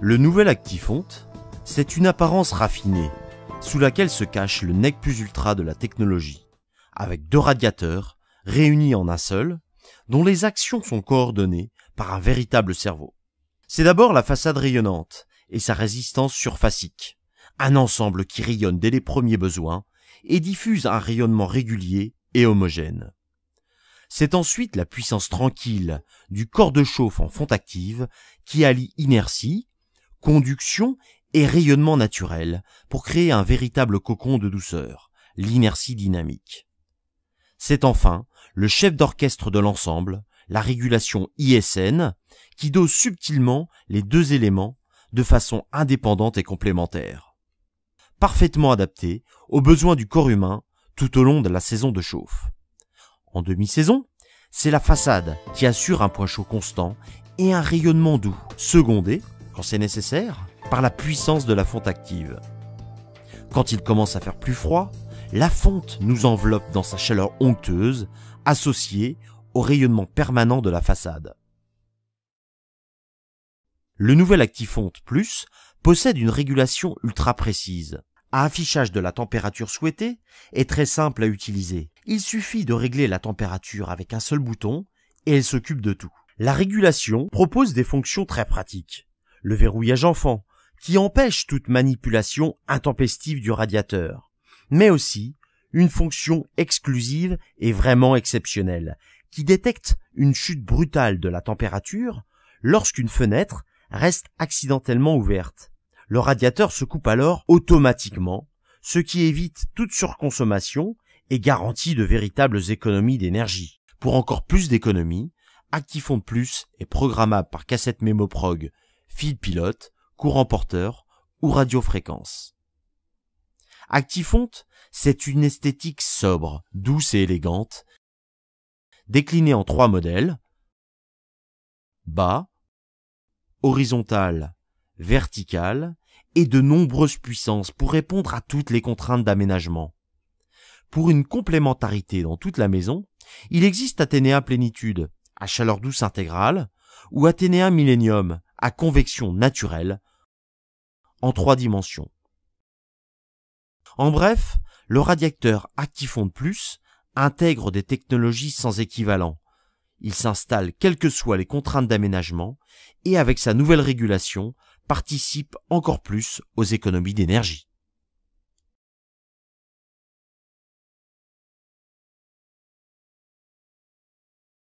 Le nouvel Actifonte, c'est une apparence raffinée, sous laquelle se cache le nec plus ultra de la technologie, avec 2 radiateurs réunis en un seul, dont les actions sont coordonnées par un véritable cerveau. C'est d'abord la façade rayonnante et sa résistance surfacique, un ensemble qui rayonne dès les premiers besoins et diffuse un rayonnement régulier et homogène. C'est ensuite la puissance tranquille du corps de chauffe en fonte active qui allie inertie, conduction et rayonnement naturel pour créer un véritable cocon de douceur, l'inertie dynamique. C'est enfin le chef d'orchestre de l'ensemble, la régulation ISN, qui dose subtilement les 2 éléments de façon indépendante et complémentaire. Parfaitement adapté aux besoins du corps humain tout au long de la saison de chauffe. En demi-saison, c'est la façade qui assure un point chaud constant et un rayonnement doux, secondé, quand c'est nécessaire, par la puissance de la fonte active. Quand il commence à faire plus froid, la fonte nous enveloppe dans sa chaleur onctueuse, associée au rayonnement permanent de la façade. Le nouvel Actifonte Plus possède une régulation ultra précise, à affichage de la température souhaitée et très simple à utiliser. Il suffit de régler la température avec un seul bouton et elle s'occupe de tout. La régulation propose des fonctions très pratiques. Le verrouillage enfant, qui empêche toute manipulation intempestive du radiateur, mais aussi une fonction exclusive et vraiment exceptionnelle, qui détecte une chute brutale de la température lorsqu'une fenêtre reste accidentellement ouverte. Le radiateur se coupe alors automatiquement, ce qui évite toute surconsommation et garantit de véritables économies d'énergie. Pour encore plus d'économies, Actifonte Plus est programmable par cassette mémoprog, fil pilote, courant porteur ou radiofréquence. Actifonte, c'est une esthétique sobre, douce et élégante, déclinée en 3 modèles, bas, horizontal, vertical, et de nombreuses puissances pour répondre à toutes les contraintes d'aménagement. Pour une complémentarité dans toute la maison, il existe Athénéa Plénitude, à chaleur douce intégrale, ou Athénéa Millennium, à convection naturelle, en 3 dimensions. En bref, le radiateur Actifonte Plus intègre des technologies sans équivalent. Il s'installe quelles que soient les contraintes d'aménagement et avec sa nouvelle régulation, participe encore plus aux économies d'énergie.